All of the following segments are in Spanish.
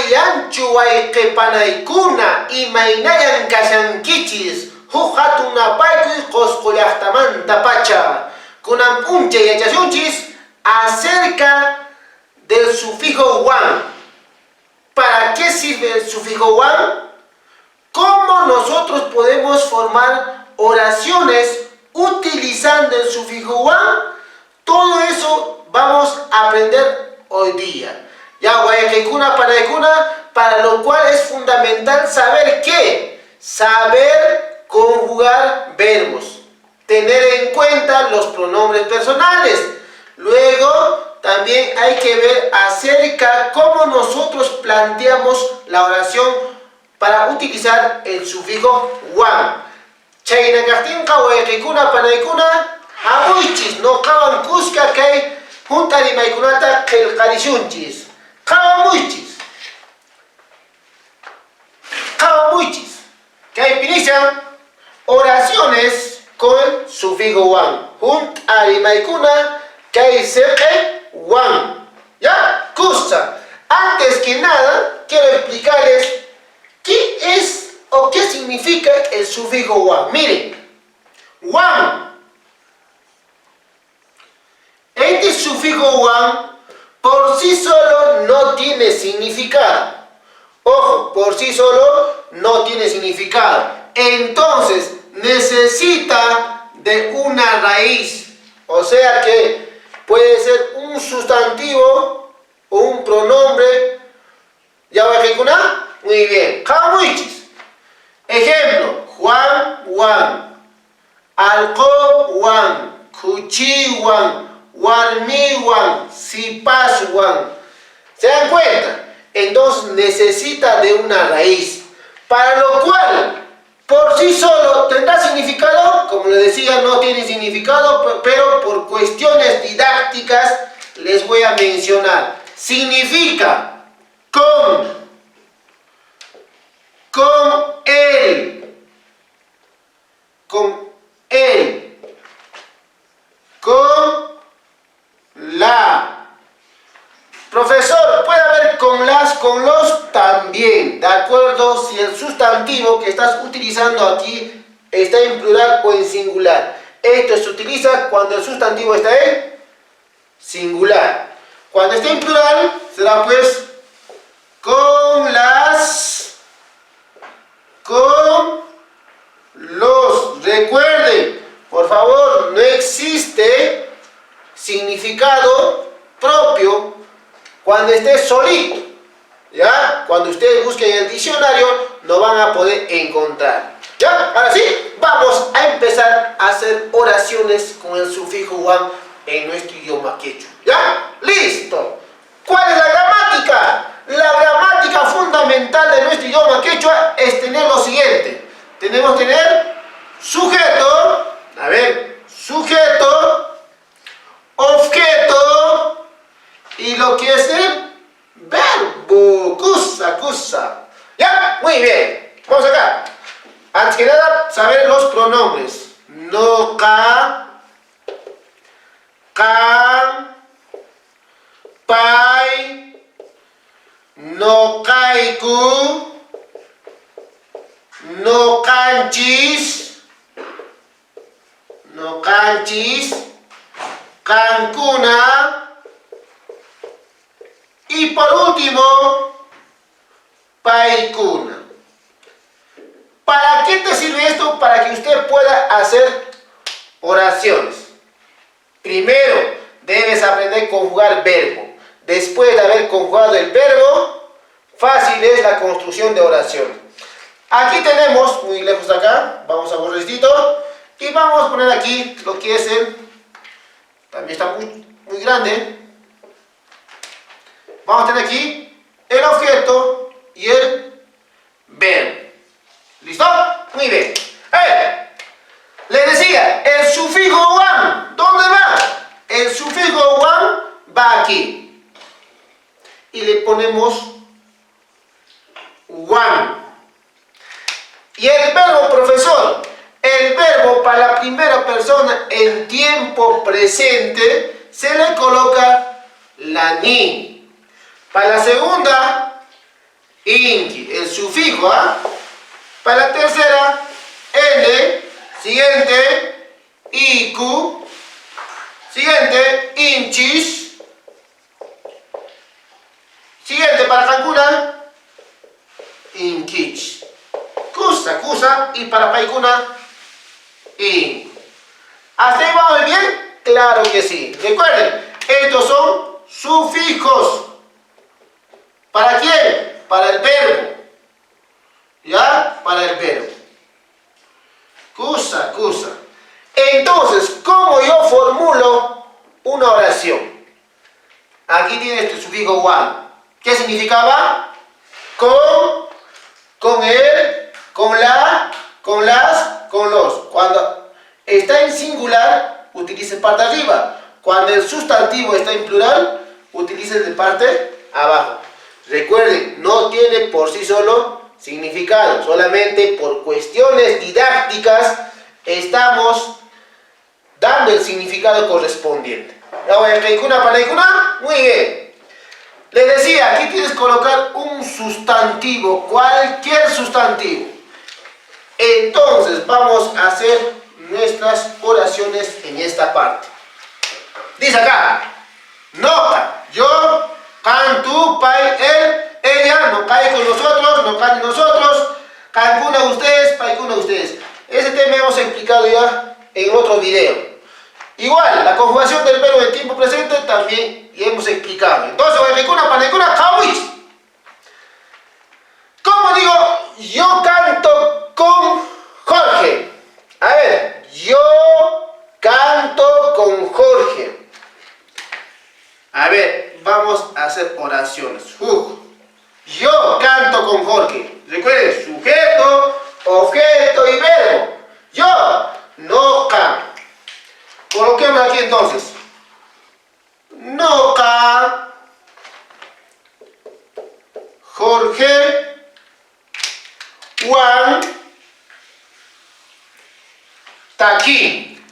Mayanchu wayqipanaykuna imaynayan kashankichis huk hatunapaykuy qusqullaqtamanta pacha. Kunan puncha yachashunchis acerca del sufijo wan. ¿Para qué sirve el sufijo wan? ¿Cómo nosotros podemos formar oraciones utilizando el sufijo wan? Todo eso vamos a aprender hoy día. Ya guayaquecuna, panaykuna, para lo cual es fundamental saber qué, saber conjugar verbos, tener en cuenta los pronombres personales. Luego también hay que ver acerca cómo nosotros planteamos la oración para utilizar el sufijo wan. Chayna kaqtinqa guayaquecuna, panaykuna, hamuychis no qawan kuska kay junta rimaykunata qillqarishunchis. Qawamuychis. Kay pinishan oraciones con sufijo wan. Junta rimaykuna kay seqe wan. ¿Ya? Kusa. Antes que nada, quiero explicarles qué es o qué significa el sufijo wan. Miren, wan. Este sufijo wan por sí solo no tiene significado. Ojo, por sí solo no tiene significado. Entonces necesita de una raíz. O sea que puede ser un sustantivo o un pronombre. ¿Ya va a? Muy bien. Kamuichis. Ejemplo, Juan wan, alcohol wan, cuchi wan, warmiwan, sipaswan. ¿Se dan cuenta? Entonces necesita de una raíz, para lo cual por sí solo tendrá significado. Como les decía, no tiene significado, pero por cuestiones didácticas les voy a mencionar. Significa con él, con la. Profesor, puede haber con las, con los también, de acuerdo si el sustantivo que estás utilizando aquí está en plural o en singular. Esto se utiliza cuando el sustantivo está en singular. Cuando esté en plural será pues con las, con los. Recuerden, por favor, no existe significado propio cuando esté solito. ¿Ya? Cuando ustedes busquen en el diccionario no van a poder encontrar. ¿Ya? Ahora sí, vamos a empezar a hacer oraciones con el sufijo wan en nuestro idioma quechua. ¿Ya? ¡Listo! ¿Cuál es la gramática? La gramática fundamental de nuestro idioma quechua es tener lo siguiente. Tenemos que tener sujeto, a ver, sujeto, objeto y lo que es el verbo, kusa. ¿Ya? Muy bien. Vamos acá. Antes que nada, saber los pronombres. No, ka, kan, pai, no kaiku, no canchis, cancuna y por último, paikuna. ¿Para qué te sirve esto? Para que usted pueda hacer oraciones. Primero, debes aprender a conjugar verbo. Después de haber conjugado el verbo, fácil es la construcción de oraciones. Aquí tenemos, muy lejos de acá, vamos a borrar esto y vamos a poner aquí lo que es el, también está muy grande. Vamos a tener aquí el objeto y el verbo. ¿Listo? Muy bien. Les decía, el sufijo wan, ¿dónde va? El sufijo wan va aquí. Y le ponemos wan. Y el verbo, profesor, el verbo para la primera persona en tiempo presente se le coloca la ni. Para la segunda inki, el sufijo, ¿ah? Para la tercera, N, siguiente, iku, siguiente, inchis, siguiente para Cancuna, inkich, kusa, y para Paikuna, in. ¿Hasta ahí vamos bien? Claro que sí. Recuerden, estos son sufijos. ¿Para quién? Para el verbo. ¿Ya? Para el verbo. Kusa. Entonces, ¿cómo yo formulo una oración? Aquí tienes tu sufijo wan. ¿Qué significaba? Con el, con la, con las, con los. Cuando está en singular, utilice parte arriba. Cuando el sustantivo está en plural, utilice de parte abajo. Recuerden, no tiene por sí solo significado. Solamente por cuestiones didácticas estamos dando el significado correspondiente. Muy bien. Les decía, aquí tienes que colocar un sustantivo, cualquier sustantivo. Entonces vamos a hacer nuestras oraciones en esta parte. Dice acá, nota, yo, can, tú, pai, él, ella, no cae con nosotros, no cae nosotros, cancuna ustedes, paicuna ustedes. Ese tema hemos explicado ya en otro video. Igual, la conjugación del verbo en tiempo presente también ya hemos explicado. Entonces, ¿cómo digo? Yo canto con Jorge. A ver, yo canto con Jorge. A ver, vamos a hacer oraciones. Yo canto con Jorge. Recuerden, sujeto, objeto y verbo. Yo no canto. Coloquemos aquí entonces. Noca Jorge Juan Taqui.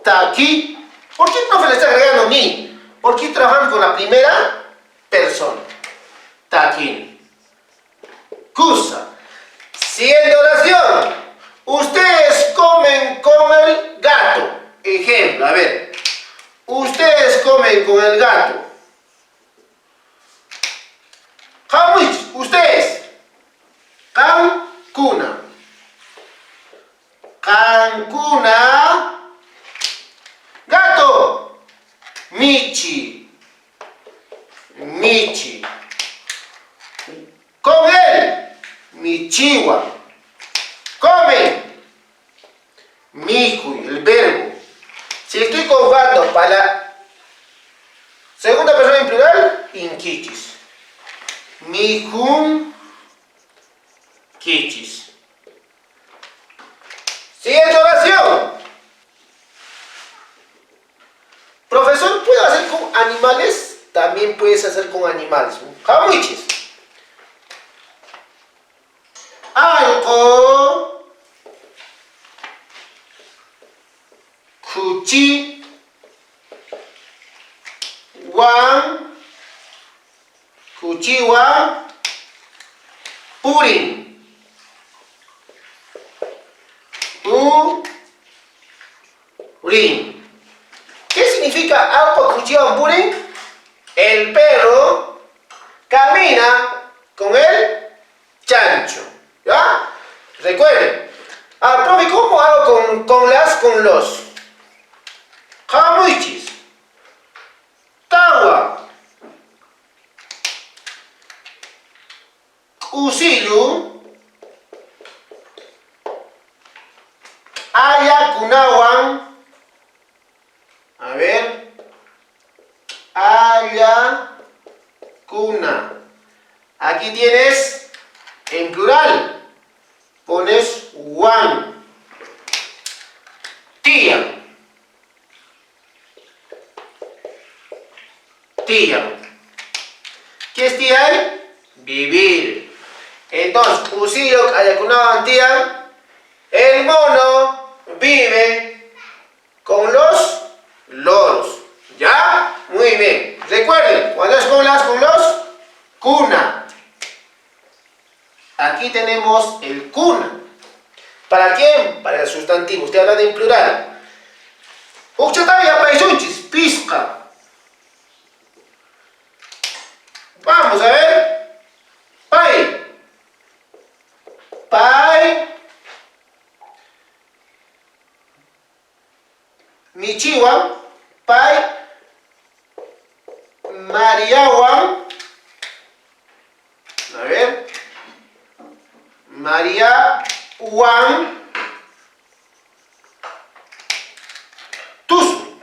Taqui. ¿Por qué el profe le está agregando mi? Porque trabajamos con la primera persona. Taqui. Cusa. Siguiente oración. Ustedes comen con el gato. Ejemplo, a ver. Ustedes comen con el gato. Hamwich, ustedes. Cancuna. Cancuna. Gato. Michi. Michi. Con él. Michiwa. Come. Mijuy, el verbo. Si estoy conjugando para la segunda persona en plural, inquichis. Mijum quichis. Siguiente oración. Profesor, ¿puedo hacer con animales? También puedes hacer con animales. Jamuichis. Algo. Kuchi. Wan. Kuchiwa. Purin. Purin. ¿Qué significa algo cuchillo purin? El perro camina con el chancho. ¿Ya? Recuerden. Profe, ¿cómo hago con los? Jamuichis. Tawa. Usilu. Ayakunawan. A ver. Ayakuna. Aquí tienes en plural. Pones wan. Tía. Tía. ¿Qué es tía? Vivir. Entonces, usillo ayakunawan tía. El mono vive con los loros. ¿Ya? Muy bien. Recuerden, cuando es con los, Kuna. Aquí tenemos el kuna. ¿Para quién? Para el sustantivo. Estoy hablando en plural. Uchataya paisunchis, pisca. Vamos a ver. Pai. Pai. Michiwan. Pai. Mariawan. A ver. Mariawan. Tusu.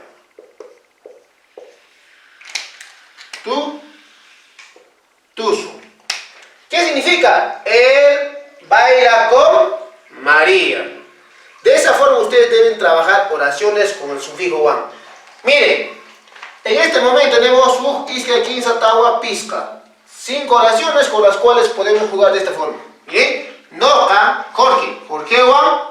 Tusu. ¿Qué significa? Él baila con María. De esa forma ustedes deben trabajar oraciones con el sufijo wan. Miren, en este momento tenemos Isca, Quinza, Tawa, Pisca. 5 oraciones con las cuales podemos jugar de esta forma. Miren, Noca, Jorge, Jorge wan,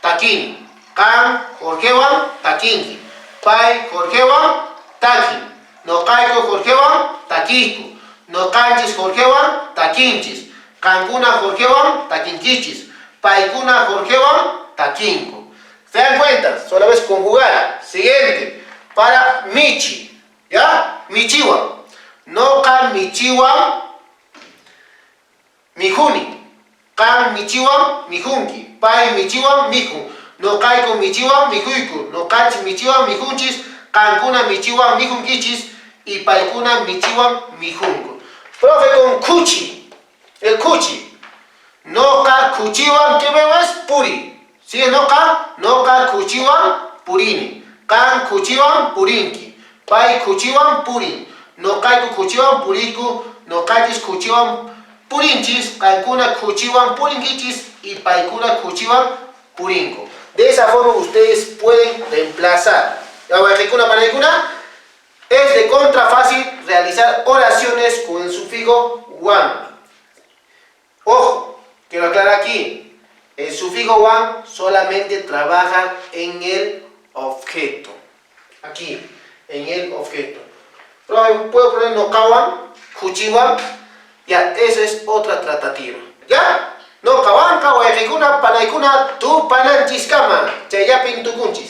Taquini. Can, Jorge wan, Taquinqui. Pai, Jorge wan, Taquin. Nocaiko, Jorge wan, Taquico. No canchis Jorgewan, taquinchis. Cancuna Jorgewan, taquinquichis. Paicuna Jorgewan, taquinco. ¿Se dan cuenta? Solo vez conjugar. Siguiente. Para Michi. ¿Ya? Michiwan. No can Michiwan, Mijuni. Can Michiwan, Mijunki. Pai Michiwan, Mijun. No caico Michiwan, Mijuiku. No canchis Michiwan, Mijunchis. Cancuna Michiwan, Mijunquichis. Y paicuna Michiwan, Mijunco. Profe, con cuchi, el cuchi. Noca cuchiwan, ¿qué veo es? Puri. ¿Sí? Noca cuchiwan, purini. Can cuchiwan, purinki. Pai cuchiwan, purin. Nocaiku cuchiwan, puriku. Nocaitis cuchiwan, purinchis. Cancuna cuchiwan, purinquichis. Y paicuna cuchiwan, purinco. De esa forma ustedes pueden reemplazar. Ya voy a decir una para es de contra fácil realizar oraciones con el sufijo wan. Ojo, quiero aclarar aquí. El sufijo wan solamente trabaja en el objeto. Aquí, en el objeto. Puedo poner nocawan, cuchiwan. Ya, esa es otra tratativa. ¿Ya? Nocawan, kawaikuna, panaikuna, tu pananchiscama. Chayapin tukunchis.